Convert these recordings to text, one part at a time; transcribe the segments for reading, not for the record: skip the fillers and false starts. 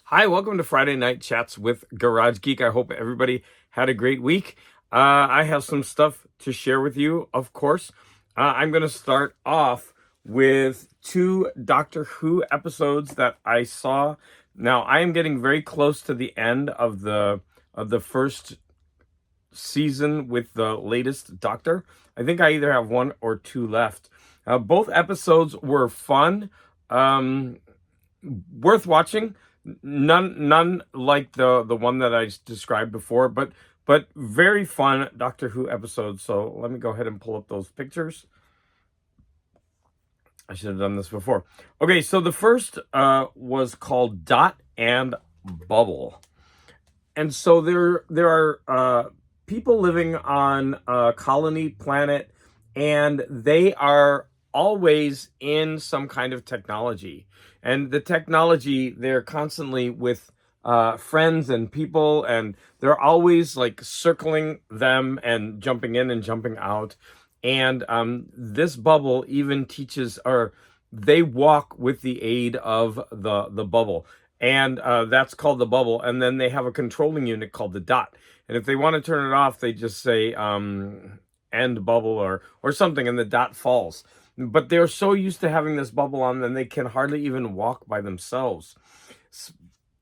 Hi, welcome to Friday Night Chats with Garage Geek. I hope everybody had a great week. I have some stuff to share with you, of course. I'm going to start off with two Doctor Who episodes that I saw. Now, I am getting very close to the end of the first season with the latest Doctor. I think I either have one or two left. Both episodes were fun. Worth watching. None like the one that I described before, but very fun Doctor Who episodes. So let me go ahead and pull up those pictures. I should have done this before. Okay, so the first was called Dot and Bubble, and so there are people living on a colony planet, and they are always in some kind of technology. And the technology, they're constantly with friends and people, and they're always like circling them and jumping in and jumping out. And this bubble even teaches, or they walk with the aid of the bubble. And that's called the bubble. And then they have a controlling unit called the dot. And if they want to turn it off, they just say end bubble or something, and the dot falls. But they're so used to having this bubble on, then they can hardly even walk by themselves.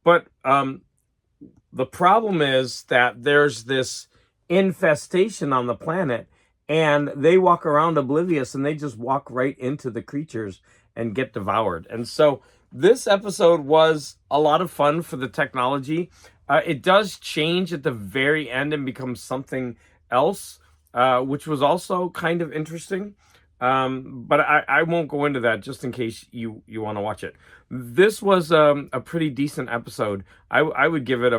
But the problem is that there's this infestation on the planet, and they walk around oblivious, and they just walk right into the creatures and get devoured. And so this episode was a lot of fun for the technology. It does change at the very end and become something else, which was also kind of interesting. But I won't go into that just in case you want to watch it. This was a pretty decent episode. I would give it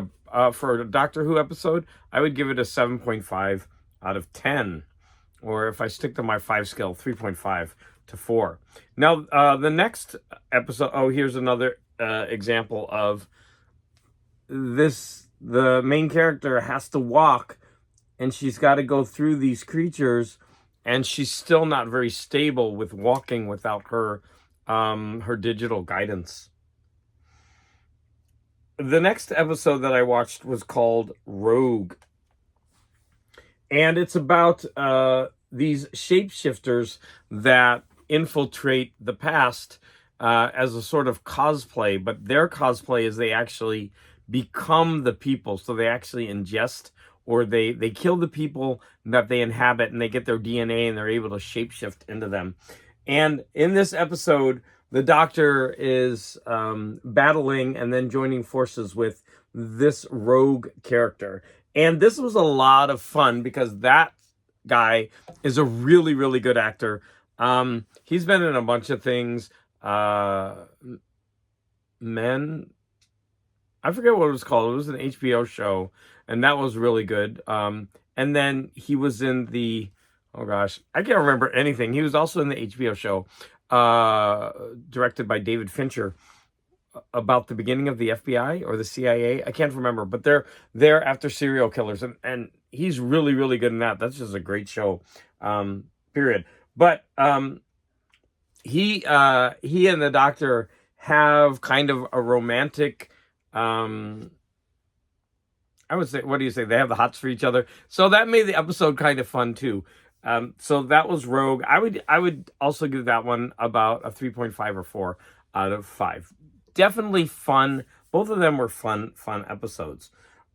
for a Doctor Who episode, I would give it a 7.5 out of 10. Or if I stick to my 5 scale, 3.5 to 4. Now, the next episode, here's another example of this. The main character has to walk, and she's got to go through these creatures, and she's still not very stable with walking without her digital guidance. The next episode that I watched was called Rogue. And it's about these shapeshifters that infiltrate the past as a sort of cosplay. But their cosplay is they actually become the people. So they actually ingest, or they kill the people that they inhabit, and they get their DNA, and they're able to shapeshift into them. And in this episode, the Doctor is battling and then joining forces with this rogue character. And this was a lot of fun because that guy is a really, really good actor. He's been in a bunch of things. Men, I forget what it was called. It was an HBO show, and that was really good. And then he was in the, oh gosh, I can't remember anything. He was also in the HBO show, directed by David Fincher, about the beginning of the FBI or the CIA. I can't remember, but they're after serial killers, and he's really, really good in that. That's just a great show, period. But he and the Doctor have kind of a romantic, I would say, what do you say? They have the hots for each other. So that made the episode kind of fun too. So that was Rogue. I would also give that one about a 3.5 or 4 out of 5. Definitely fun. Both of them were fun episodes.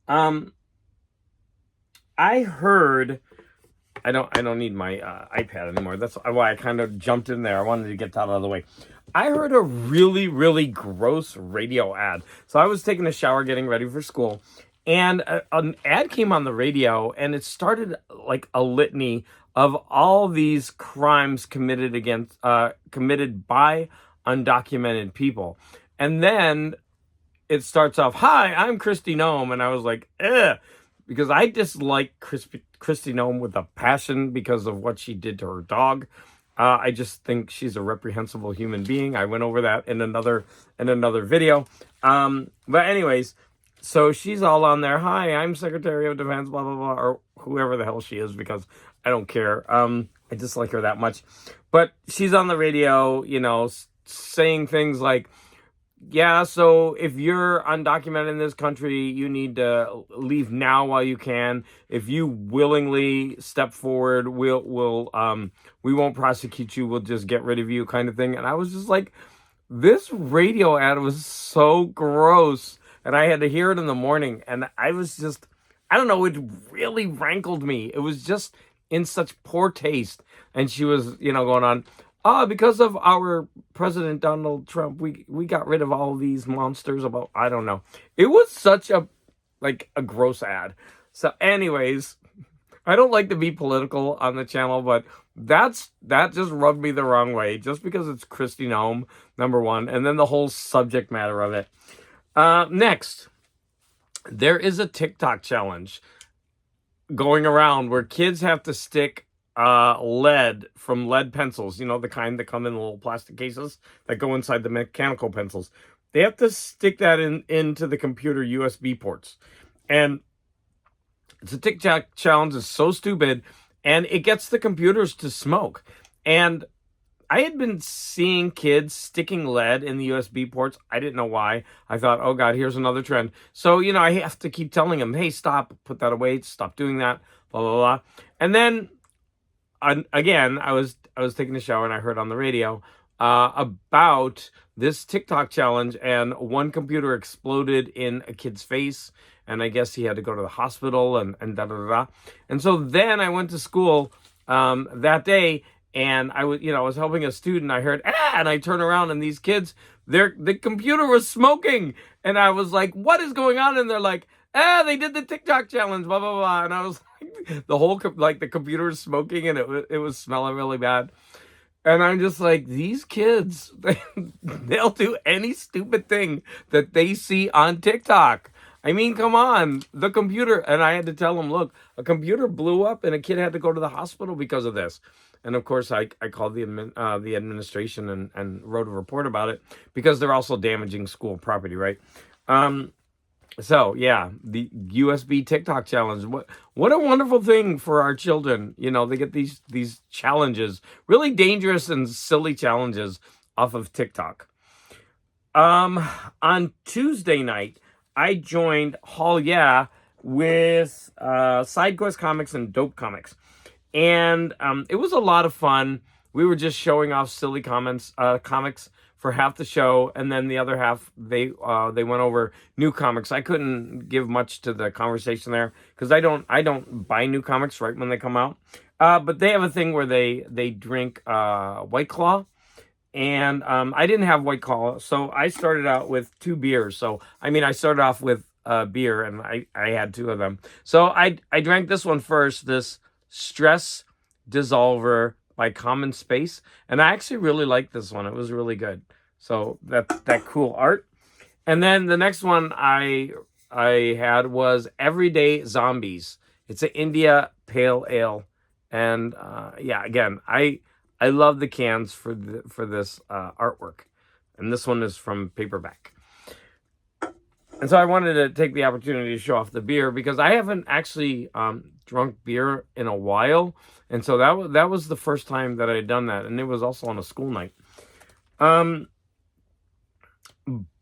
I heard, I don't need my iPad anymore. That's why I kind of jumped in there. I wanted to get that out of the way. I heard a really, really gross radio ad. So I was taking a shower, getting ready for school, and an ad came on the radio, and it started like a litany of all these crimes committed by undocumented people. And then it starts off, "Hi, I'm Kristi Noem," and I was like, "Ugh," because I dislike Kristi Noem with a passion because of what she did to her dog. I just think she's a reprehensible human being. I went over that in another video. But anyways, so she's all on there. "Hi, I'm Secretary of Defense, blah, blah, blah," or whoever the hell she is, because I don't care. I dislike her that much. But she's on the radio, saying things like, yeah, so if you're undocumented in this country, you need to leave now while you can. If you willingly step forward, we won't prosecute you. We'll just get rid of you, kind of thing. And I was just like, this radio ad was so gross, and I had to hear it in the morning, and I was just, I don't know, it really rankled me. It was just in such poor taste. And she was, going on, because of our President Donald Trump, we got rid of all these monsters. About, I don't know. It was such a gross ad. So, anyways, I don't like to be political on the channel, but that just rubbed me the wrong way. Just because it's Kristi Noem, number one, and then the whole subject matter of it. Next, there is a TikTok challenge going around where kids have to stick lead from lead pencils, the kind that come in little plastic cases that go inside the mechanical pencils. They have to stick that into the computer USB ports. And it's a TikTok challenge. It's so stupid, and it gets the computers to smoke. And I had been seeing kids sticking lead in the USB ports. I didn't know why. I thought, oh God, here's another trend. So, I have to keep telling them, hey, stop, put that away, stop doing that, blah, blah, blah. And then, again, I was taking a shower and I heard on the radio about this TikTok challenge, and one computer exploded in a kid's face, and I guess he had to go to the hospital and da da da. And so then I went to school that day, and I was helping a student. I heard and I turn around, and these kids, the computer was smoking, and I was like, what is going on? And they're like, they did the TikTok challenge, blah blah blah. And I was like, the whole the computer is smoking, and it was smelling really bad. And I'm just like, these kids, they'll do any stupid thing that they see on TikTok. I mean, come on, the computer. And I had to tell them, look, a computer blew up and a kid had to go to the hospital because of this. And of course, I called the administration and wrote a report about it, because they're also damaging school property, right? So yeah, the USB TikTok challenge. What a wonderful thing for our children. They get these challenges, really dangerous and silly challenges off of TikTok. On Tuesday night, I joined Hall Yeah with SideQuest Comics and Dope Comics. And it was a lot of fun. We were just showing off silly comics for half the show, and then the other half they went over new comics. I couldn't give much to the conversation there because I don't buy new comics right when they come out. But they have a thing where they drink White Claw, and I didn't have White Claw, so I started out with 2 beers. So I started off with beer, and I had 2 of them. So I drank this one first, this Stress Dissolver by Common Space, and I actually really liked this one. It was really good. So that cool art. And then the next one I had was Everyday Zombies. It's an India Pale Ale, and again, I love the cans for this artwork, and this one is from paperback. And so I wanted to take the opportunity to show off the beer, because I haven't actually drunk beer in a while. And so that was the first time that I had done that. And it was also on a school night.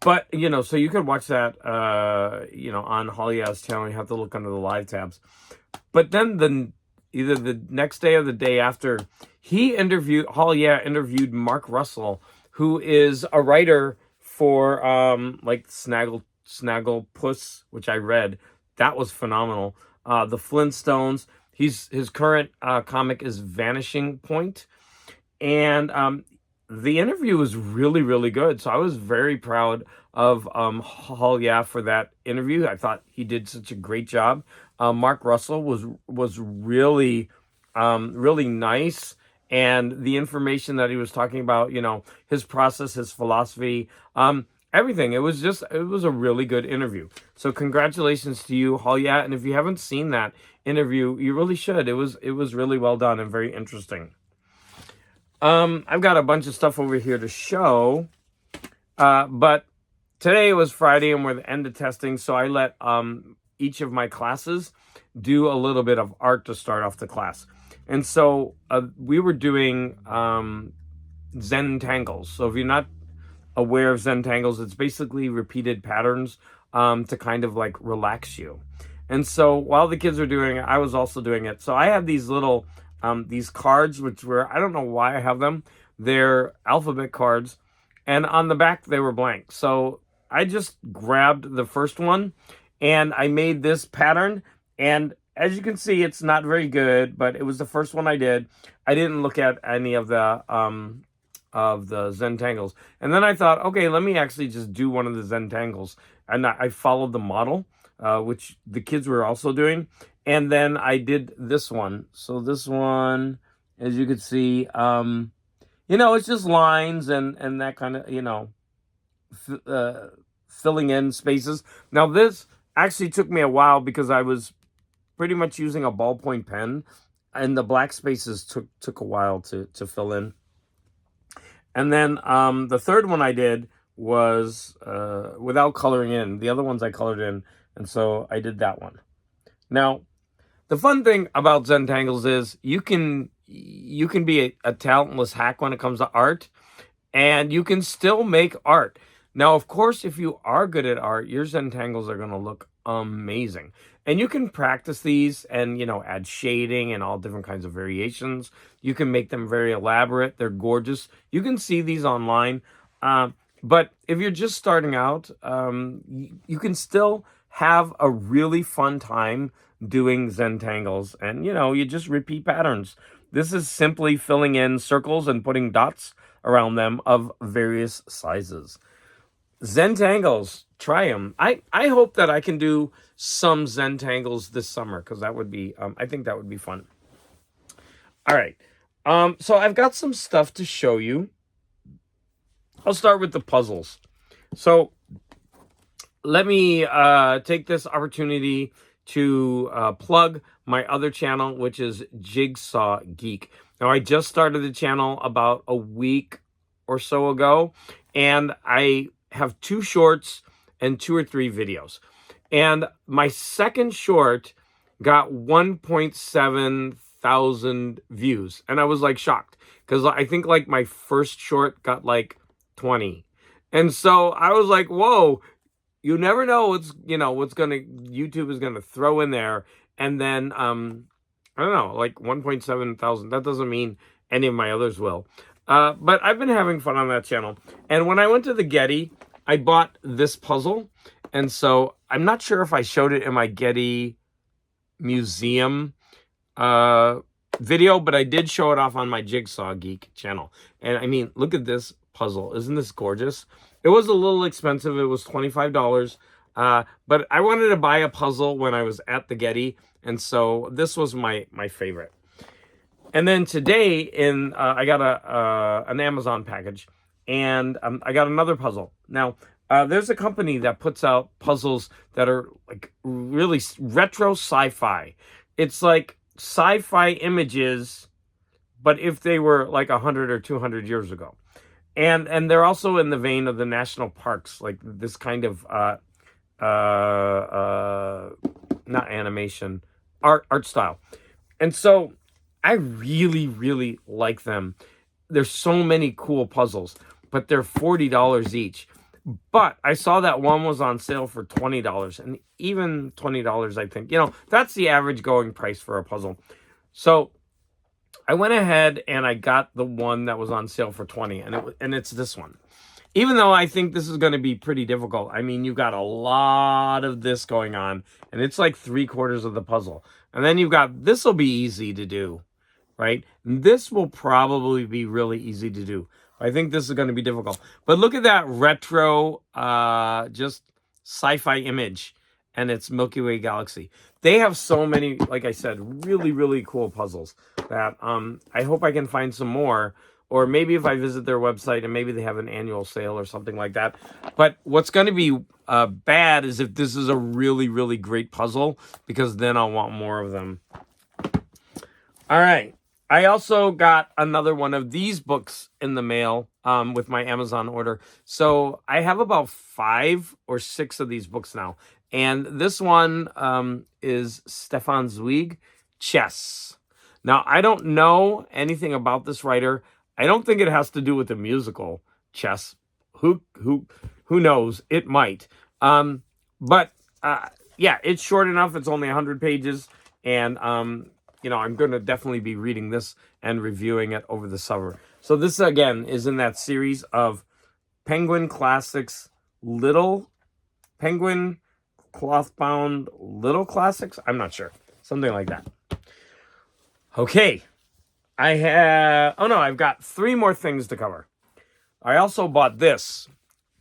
But, so you could watch that, on Hall Yeah's channel. You have to look under the live tabs. But then either the next day or the day after, Hall Yeah interviewed Mark Russell, who is a writer for Snagglepuss, which I read. That was phenomenal. The Flintstones. His current comic is Vanishing Point. And the interview was really, really good. So I was very proud of Hall Yeah for that interview. I thought he did such a great job. Mark Russell was really, really nice. And the information that he was talking about, his process, his philosophy, everything. It was a really good interview. So congratulations to you, Hall Yeah. And if you haven't seen that interview, you really should. It was really well done and very interesting. I've got a bunch of stuff over here to show. But today was Friday and we're at the end of testing. So I let each of my classes do a little bit of art to start off the class. And so we were doing Zen Tangles. So if you're not aware of Zentangles, it's basically repeated patterns to kind of like relax you. And so while the kids were doing it, I was also doing it. So I have these little these cards, which were, I don't know why I have them. They're alphabet cards, and on the back they were blank. So I just grabbed the first one and I made this pattern. And as you can see, it's not very good, but it was the first one I did. I didn't look at any of the Zentangles. And then I thought, okay, let me actually just do one of the Zentangles. And I followed the model, which the kids were also doing. And then I did this one. So this one, as you can see, it's just lines and that kind of, filling in spaces. Now this actually took me a while because I was pretty much using a ballpoint pen, and the black spaces took a while to fill in. And then the third one I did was without coloring in. The other ones I colored in, and so I did that one. Now, the fun thing about Zentangles is you can be a talentless hack when it comes to art, and you can still make art. Now, of course, if you are good at art, your Zentangles are going to look amazing. And you can practice these and, add shading and all different kinds of variations. You can make them very elaborate. They're gorgeous. You can see these online. But if you're just starting out, you can still have a really fun time doing Zentangles. And, you just repeat patterns. This is simply filling in circles and putting dots around them of various sizes. Zentangles, try them. I hope that I can do some Zentangles this summer, because that would be, I think that would be fun. All right. So I've got some stuff to show you. I'll start with the puzzles. So let me take this opportunity to plug my other channel, which is Jigsaw Geek. Now, I just started the channel about a week or so ago, and I have 2 shorts and 2 or 3 videos. And my second short got 1.7 thousand views. And I was like shocked, because I think like my first short got like 20. And so I was like, whoa, you never know YouTube is gonna throw in there. And then I don't know, like 1.7 thousand. That doesn't mean any of my others will. But I've been having fun on that channel. And when I went to the Getty, I bought this puzzle. And so I'm not sure if I showed it in my Getty Museum video, but I did show it off on my Jigsaw Geek channel. And I mean, look at this puzzle. Isn't this gorgeous? It was a little expensive. It was $25. But I wanted to buy a puzzle when I was at the Getty. And so this was my favorite. And then today I got an Amazon package, and I got another puzzle. Now, there's a company that puts out puzzles that are like really retro sci-fi. It's like sci-fi images, but if they were like 100 or 200 years ago. And they're also in the vein of the national parks, like this kind of not animation, art style. And so I really, really like them. There's so many cool puzzles, but they're $40 each. But I saw that one was on sale for $20, and even $20, I think, that's the average going price for a puzzle. So I went ahead and I got the one that was on sale for $20, and it's this one. Even though I think this is going to be pretty difficult. I mean, you've got a lot of this going on, and it's like 3/4 of the puzzle. And then you've got, this will be easy to do, right? And this will probably be really easy to do. I think this is going to be difficult. But look at that retro, just sci-fi image, and it's Milky Way Galaxy. They have so many, like I said, really, really cool puzzles that I hope I can find some more. Or maybe if I visit their website and maybe they have an annual sale or something like that. But what's going to be bad is if this is a really, really great puzzle, because then I'll want more of them. All right. I also got another one of these books in the mail with my Amazon order. So I have about 5 or 6 of these books now. And this one is Stefan Zweig, Chess. Now, I don't know anything about this writer. I don't think it has to do with the musical Chess. who knows? It might. But yeah, it's short enough. It's only 100 pages, and I'm going to definitely be reading this and reviewing it over the summer. So this again is in that series of Penguin Classics Penguin Clothbound Little Classics. I'm not sure, something like that. Okay, I've got 3 more things to cover. I also bought this,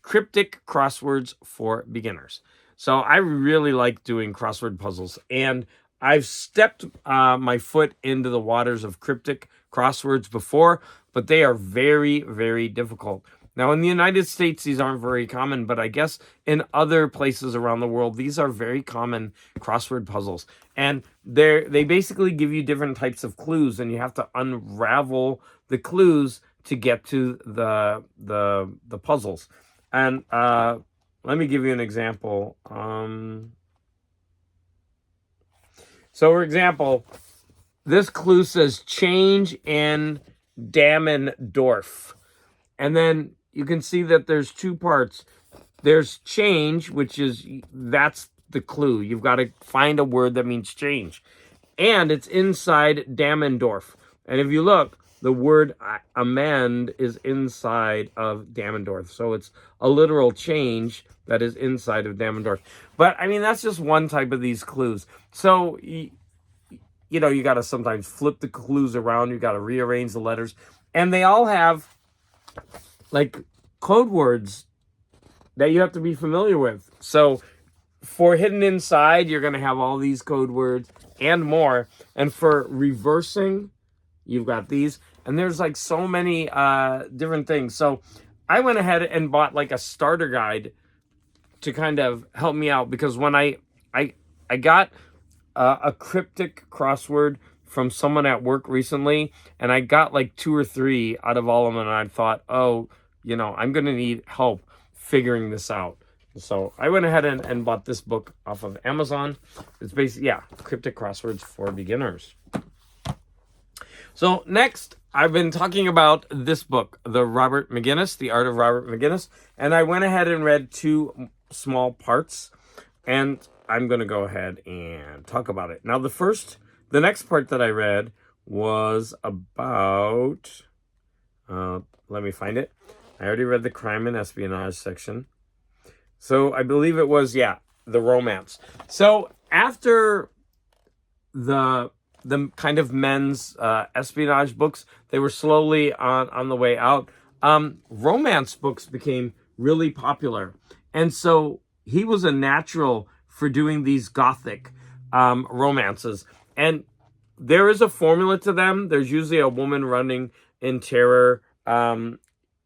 Cryptic Crosswords for Beginners. So I really like doing crossword puzzles, and I've stepped my foot into the waters of cryptic crosswords before, but they are very, very difficult. Now, in the United States, these aren't very common, but I guess in other places around the world, these are very common crossword puzzles. And they basically give you different types of clues, and you have to unravel the clues to get to the puzzles. And let me give you an example. So, for example, this clue says change in Dammendorf. And then you can see that there's 2 parts. There's change, that's the clue. You've got to find a word that means change. And it's inside Dammendorf. And if you look, the word amend is inside of Dammendorf. So it's a literal change that is inside of Dammendorf. But, I mean, that's just one type of these clues. So, you got to sometimes flip the clues around. You got to rearrange the letters. And they all have, like, code words that you have to be familiar with. So, for hidden inside, you're going to have all these code words and more. And for reversing, you've got these. And there's like so many different things. So I went ahead and bought like a starter guide to kind of help me out, because when I got a cryptic crossword from someone at work recently, and I got like 2 or 3 out of all of them, and I thought, I'm going to need help figuring this out. So I went ahead and bought this book off of Amazon. It's basically, Cryptic Crosswords for Beginners. So next, I've been talking about this book, The Robert McGinnis, The Art of Robert McGinnis, and I went ahead and read 2 small parts, and I'm going to go ahead and talk about it. Now, the next part that I read was about, let me find it. I already read the crime and espionage section. So I believe it was, the romance. So after the kind of men's espionage books, they were slowly on the way out. Romance books became really popular. And so he was a natural for doing these gothic romances. And there is a formula to them. There's usually a woman running in terror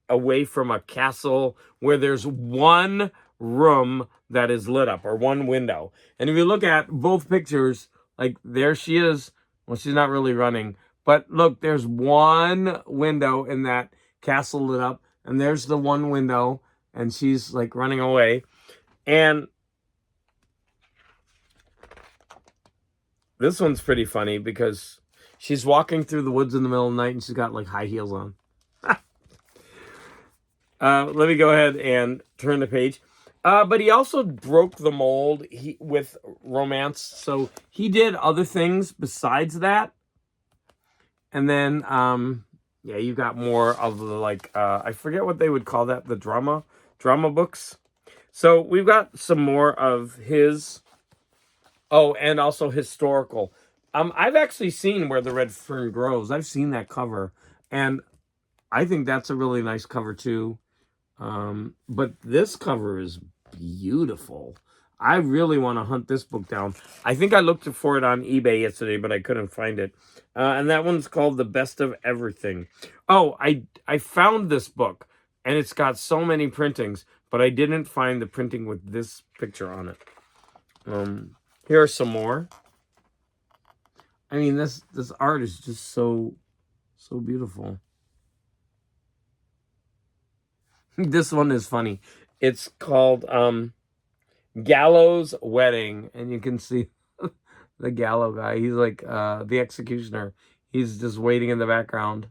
away from a castle where there's one room that is lit up, or one window. And if you look at both pictures, like there she is. Well, she's not really running, but look, there's one window in that castle lit up, and there's the one window, and she's like running away. And this one's pretty funny because she's walking through the woods in the middle of the night, and she's got like high heels on. Let me go ahead and turn the page. But he also broke the mold with romance. So he did other things besides that. And then, you got more of the, I forget what they would call that, the drama books. So we've got some more of his, and also historical. I've actually seen Where the Red Fern Grows. I've seen that cover, and I think that's a really nice cover too. But this cover is beautiful. I really want to hunt this book down. I think I looked for it on eBay yesterday, but I couldn't find it. And that one's called The Best of Everything. Oh, I found this book, and it's got so many printings, but I didn't find the printing with this picture on it. Here are some more. I mean, this art is just so beautiful. This one is funny. It's called Gallows Wedding, and you can see the gallows guy. He's like the executioner. He's just waiting in the background.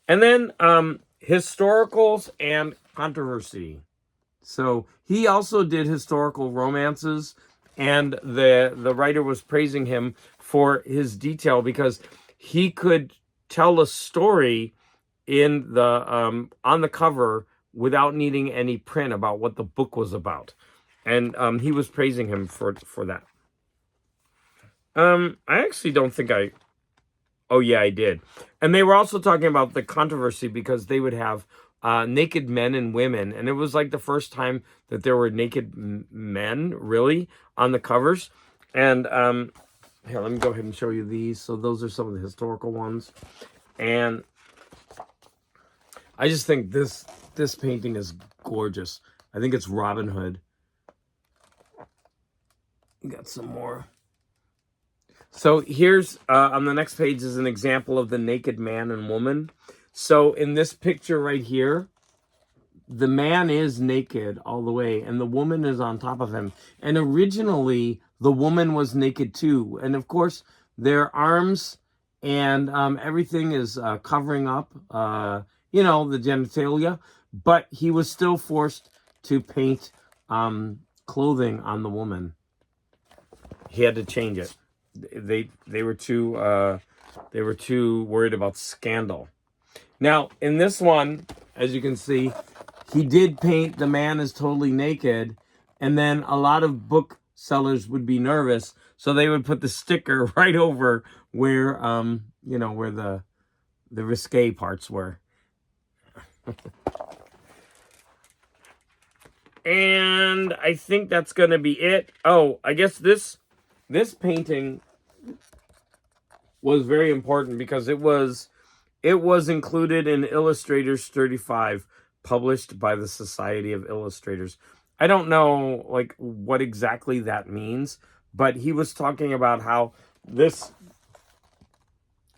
And then historicals and controversy. So he also did historical romances, and the writer was praising him for his detail because he could tell a story in the on the cover without needing any print about what the book was about, and he was praising him for that. I actually don't think I. Oh yeah, I did. And they were also talking about the controversy because they would have naked men and women, and it was like the first time that there were naked men really on the covers. And here, let me go ahead and show you these. So those are some of the historical ones, and I just think this painting is gorgeous. I think it's Robin Hood. We got some more. So here's on the next page is an example of the naked man and woman. So in this picture right here, the man is naked all the way and the woman is on top of him. And originally the woman was naked too. And of course their arms and everything is covering up, you know, the genitalia. But he was still forced to paint clothing on the woman. He had to change it. They were too worried about scandal. Now in this one, as you can see, he did paint the man as totally naked, and then a lot of booksellers would be nervous, so they would put the sticker right over where you know, where the risque parts were. And I think that's gonna be it. Oh, I guess this painting was very important because it was included in Illustrators 35, published by the Society of Illustrators. I don't know like what exactly that means, but he was talking about how this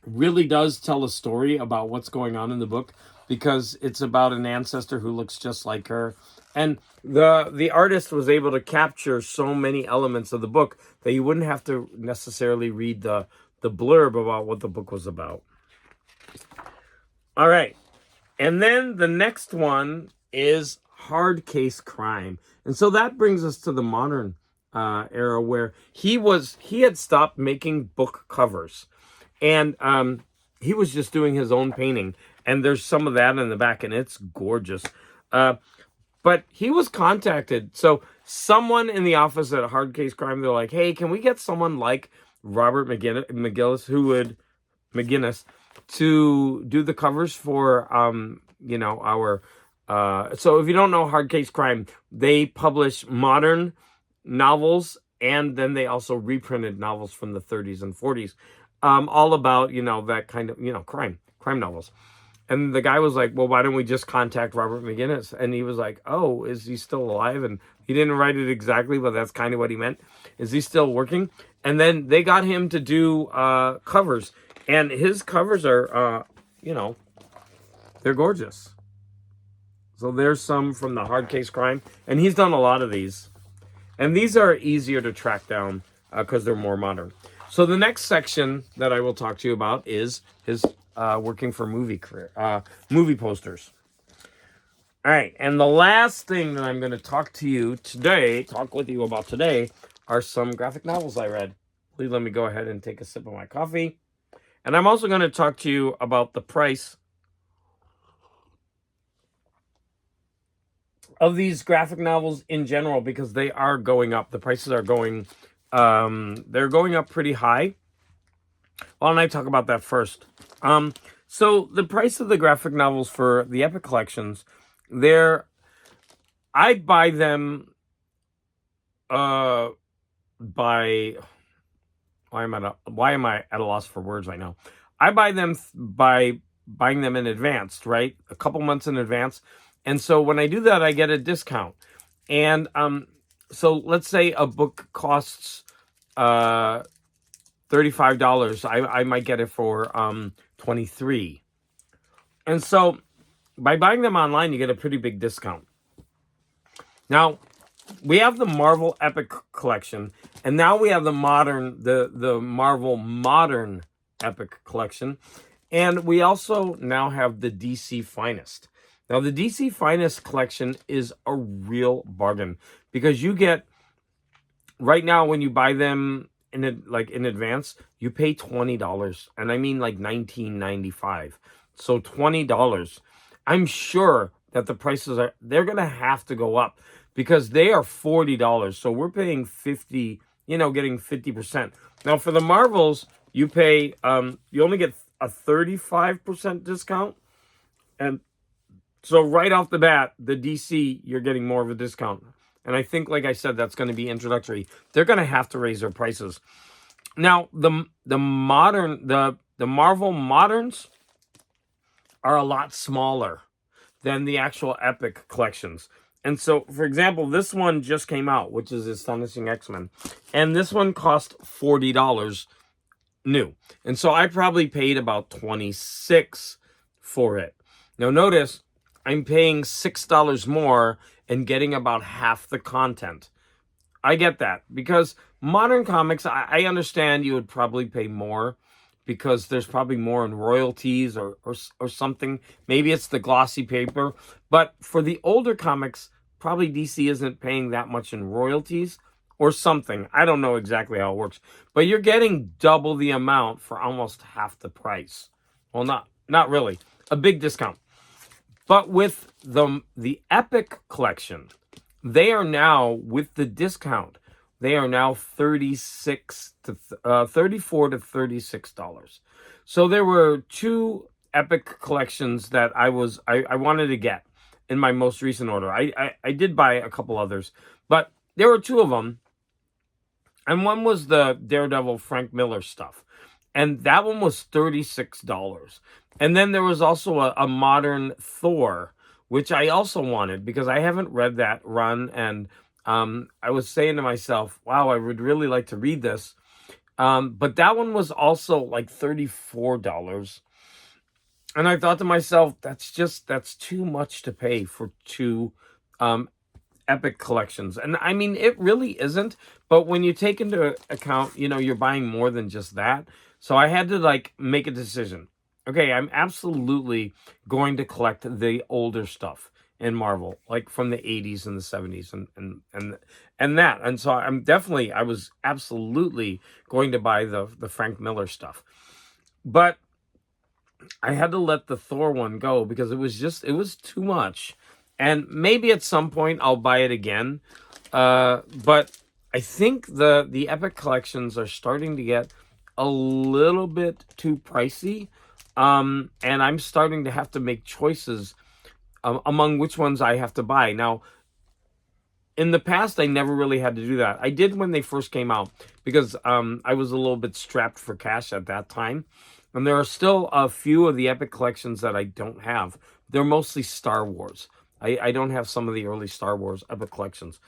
really does tell a story about what's going on in the book, because it's about an ancestor who looks just like her. And the artist was able to capture so many elements of the book that you wouldn't have to necessarily read the blurb about what the book was about. All right. And then the next one is hard case crime. And so that brings us to the modern era, where he had stopped making book covers. And he was just doing his own painting. And there's some of that in the back, and it's gorgeous. But he was contacted. So someone in the office at Hard Case Crime, they're like, hey, can we get someone like Robert McGinnis to do the covers for, you know, our... so if you don't know Hard Case Crime, they publish modern novels, and then they also reprinted novels from the 30s and 40s, all about, you know, that kind of, you know, crime novels. And the guy was like, well, why don't we just contact Robert McGinnis? And he was like, oh, is he still alive? And he didn't write it exactly, but that's kind of what he meant. Is he still working? And then they got him to do covers. And his covers are, you know, they're gorgeous. So there's some from the Hard Case Crime. And he's done a lot of these. And these are easier to track down because they're more modern. So the next section that I will talk to you about is his working for movie posters. All right, and the last thing that I'm going to talk with you about today, are some graphic novels I read. Please let me go ahead and take a sip of my coffee. And I'm also going to talk to you about the price of these graphic novels in general, because they are going up. The prices are going, they're going up pretty high. Why don't I talk about that first? So the price of the graphic novels for the Epic collections, I buy them why am I at a loss for words right now? I buy them by buying them in advance, right? A couple months in advance. And so when I do that, I get a discount. And so let's say a book costs $35. I might get it for $23. And so by buying them online, you get a pretty big discount. Now, we have the Marvel Epic collection, and now we have the Marvel Modern Epic collection. And we also now have the DC Finest. Now, the DC Finest collection is a real bargain because you get, right now, when you buy them in advance, you pay $20, and I mean like $19.95. So $20. I'm sure that the prices they're gonna have to go up because they are $40. So we're paying 50, getting 50%. Now for the Marvels, you pay you only get a 35% discount. And so right off the bat, the DC, you're getting more of a discount. And I think, like I said, that's going to be introductory. They're going to have to raise their prices. Now, the Marvel Moderns are a lot smaller than the actual Epic collections. And so, for example, this one just came out, which is Astonishing X-Men. And this one cost $40 new. And so I probably paid about $26 for it. Now notice, I'm paying $6 more and getting about half the content. I get that because modern comics, I understand you would probably pay more because there's probably more in royalties or something. Maybe it's the glossy paper. But for the older comics, probably DC isn't paying that much in royalties or something. I don't know exactly how it works. But you're getting double the amount for almost half the price. Well, not really. A big discount. But with the Epic collection, they are now, with the discount, they are now $34 to $36. So there were two Epic collections that I wanted to get in my most recent order. I did buy a couple others, but there were two of them. And one was the Daredevil Frank Miller stuff. And that one was $36. And then there was also a modern Thor, which I also wanted because I haven't read that run. And I was saying to myself, wow, I would really like to read this. But that one was also like $34. And I thought to myself, that's too much to pay for two Epic collections. And I mean, it really isn't. But when you take into account, you're buying more than just that. So I had to make a decision. Okay, I'm absolutely going to collect the older stuff in Marvel, like from the 80s and the 70s and that. And so I was absolutely going to buy the Frank Miller stuff. But I had to let the Thor one go because it was too much. And maybe at some point I'll buy it again. But I think the Epic collections are starting to get a little bit too pricey. And I'm starting to have to make choices among which ones I have to buy. Now, in the past, I never really had to do that. I did when they first came out because I was a little bit strapped for cash at that time. And there are still a few of the Epic collections that I don't have. They're mostly Star Wars. I don't have some of the early Star Wars Epic collections.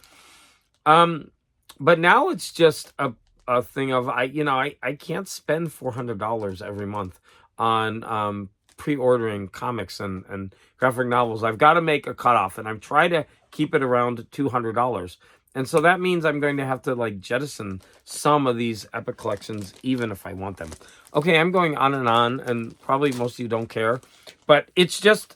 But now it's just a thing of I can't spend $400 every month on pre-ordering comics and graphic novels. I've got to make a cutoff, and I'm trying to keep it around $200. And so that means I'm going to have to jettison some of these Epic collections, even if I want them. Okay, I'm going on, and probably most of you don't care, but it's just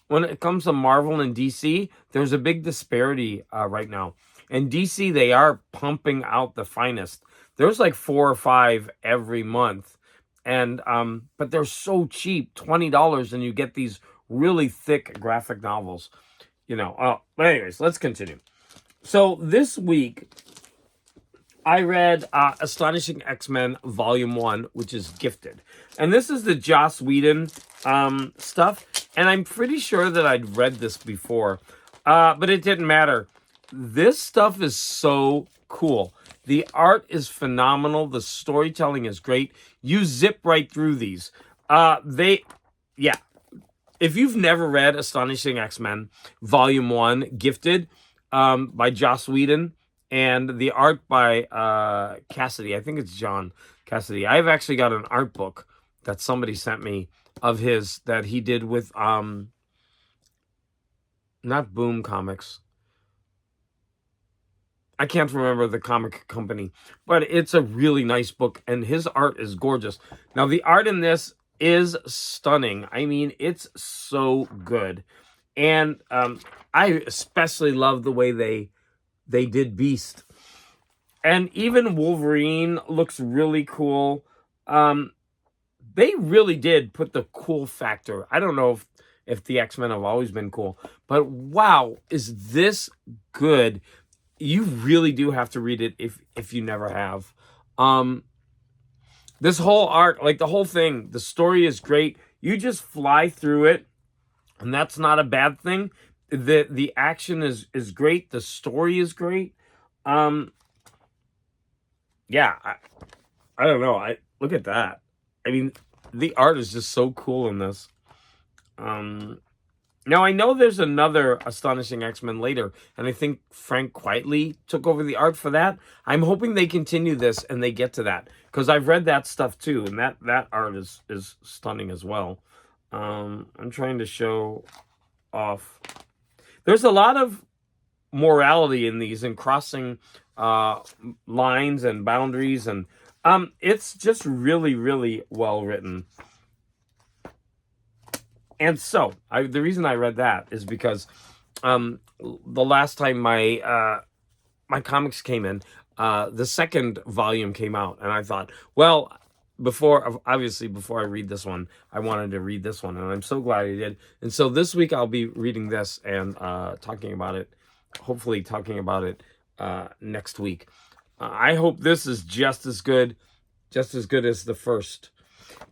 when it comes to Marvel and DC, there's a big disparity right now. And DC, they are pumping out the finest. There's like 4 or 5 every month. And but they're so cheap, $20, and you get these really thick graphic novels. But anyways, let's continue. So this week, I read Astonishing X-Men Volume 1, which is Gifted. And this is the Joss Whedon stuff. And I'm pretty sure that I'd read this before. But it didn't matter. This stuff is so cool. The art is phenomenal. The storytelling is great. You zip right through these. If you've never read Astonishing X-Men Volume 1, Gifted, by Joss Whedon, and the art by Cassidy. I think it's John Cassidy. I've actually got an art book that somebody sent me of his that he did with not Boom Comics. I can't remember the comic company, but it's a really nice book, and his art is gorgeous. Now, the art in this, is stunning. I mean, it's so good. And I especially love the way they did Beast. And even Wolverine looks really cool. They really did put the cool factor. I don't know if the X-Men have always been cool, but wow, is this good? You really do have to read it if you never have. This whole arc, like the whole thing, the story is great. You just fly through it, and that's not a bad thing. The action is great. The story is great. Um, yeah, I don't know. I look at that. I mean, the art is just so cool in this. Now I know there's another Astonishing X-Men later, and I think Frank Quitely took over the art for that. I'm hoping they continue this and they get to that, because I've read that stuff too, and that art is stunning as well. I'm trying to show off. There's a lot of morality in these and crossing lines and boundaries, and it's just really well written. And so the reason I read that is because the last time my my comics came in, the second volume came out, and I thought, well, before I read this one, I wanted to read this one, and I'm so glad I did. And so this week I'll be reading this and talking about it, hopefully talking about it next week. I hope this is just as good as the first.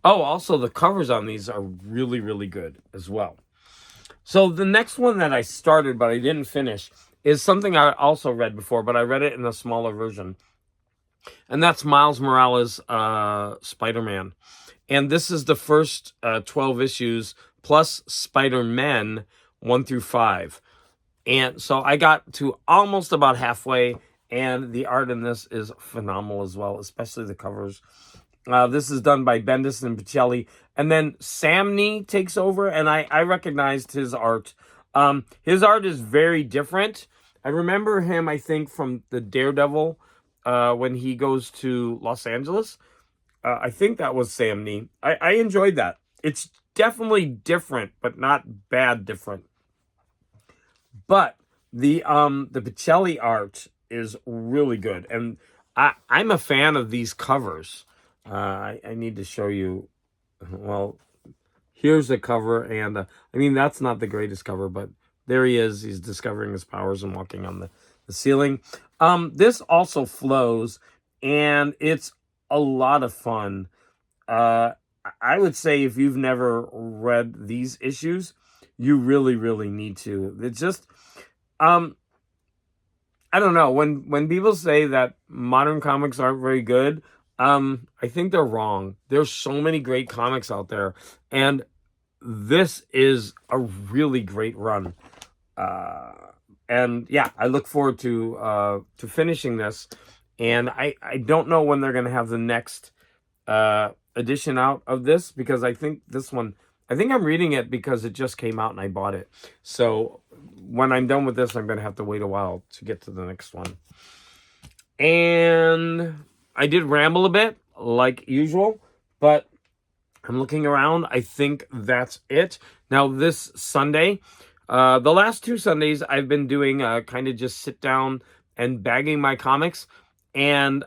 Oh, also the covers on these are really good as well. So the next one that I started but I didn't finish is something I also read before, but I read it in a smaller version. And that's Miles Morales' Spider-Man. And this is the first 12 issues plus Spider-Man 1 through 5. And so I got to almost about halfway, and the art in this is phenomenal as well, especially the covers. This is done by Bendis and Pichelli. And then Sam Nee takes over, and I recognized his art. His art is very different. I remember him, I think, from the Daredevil when he goes to Los Angeles. I think that was Sam Nee. I enjoyed that. It's definitely different, but not bad different. But the Pichelli art is really good, and I'm a fan of these covers. I need to show you. Well, here's the cover, and I mean, that's not the greatest cover, but there he is. He's discovering his powers and walking on the ceiling. This also flows, and it's a lot of fun. I would say if you've never read these issues, you really need to. It's just, I don't know. When people say that modern comics aren't very good, I think they're wrong. There's so many great comics out there, and this is a really great run. And yeah, I look forward to finishing this. And I don't know when they're gonna have the next edition out of this, because I think this one, I think I'm reading it because it just came out and I bought it. So when I'm done with this, I'm gonna have to wait a while to get to the next one. And I did ramble a bit, like usual, but I'm looking around. I think that's it. Now, this Sunday, the last 2 Sundays, I've been doing kind of just sit down and bagging my comics, and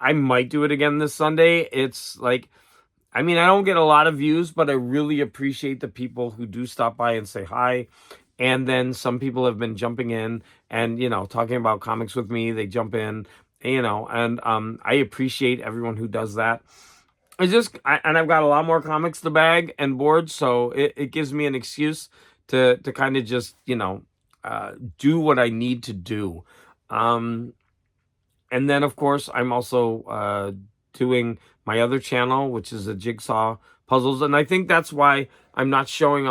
I might do it again this Sunday. It's like, I mean, I don't get a lot of views, but I really appreciate the people who do stop by and say hi. And then some people have been jumping in and, talking about comics with me. They jump in, and I appreciate everyone who does that. And I've got a lot more comics to bag and board, so it gives me an excuse to kind of just, do what I need to do. And then, of course, I'm also doing my other channel, which is the Jigsaw Puzzles. And I think that's why I'm not talking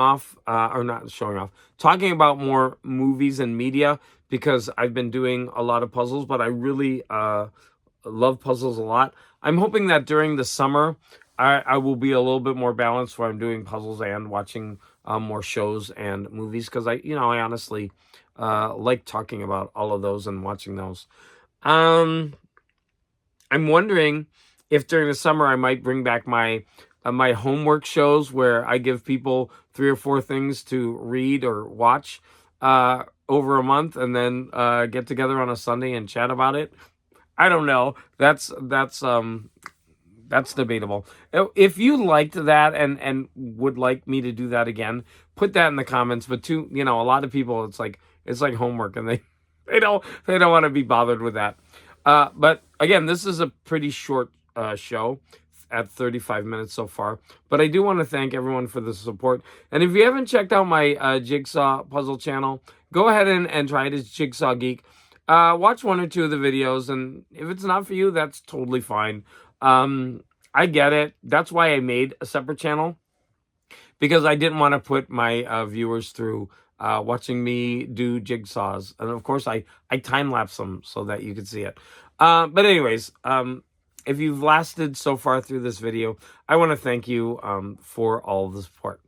about more movies and media, because I've been doing a lot of puzzles, but I really love puzzles a lot. I'm hoping that during the summer, I will be a little bit more balanced, where I'm doing puzzles and watching more shows and movies, because I honestly like talking about all of those and watching those. I'm wondering if during the summer I might bring back my my homework shows where I give people 3 or 4 things to read or watch over a month, and then get together on a Sunday and chat about it. I don't know. That's debatable. If you liked that and would like me to do that again, put that in the comments. But a lot of people, it's like homework, and they don't want to be bothered with that. But again, this is a pretty short show at 35 minutes so far. But I do want to thank everyone for the support. And if you haven't checked out my Jigsaw puzzle channel, go ahead and try it. It's Jigsaw Geek. Watch 1 or 2 of the videos, and if it's not for you, that's totally fine. I get it. That's why I made a separate channel, because I didn't want to put my viewers through watching me do jigsaws. And of course, I time-lapse them so that you can see it. But anyways, if you've lasted so far through this video, I want to thank you for all the support.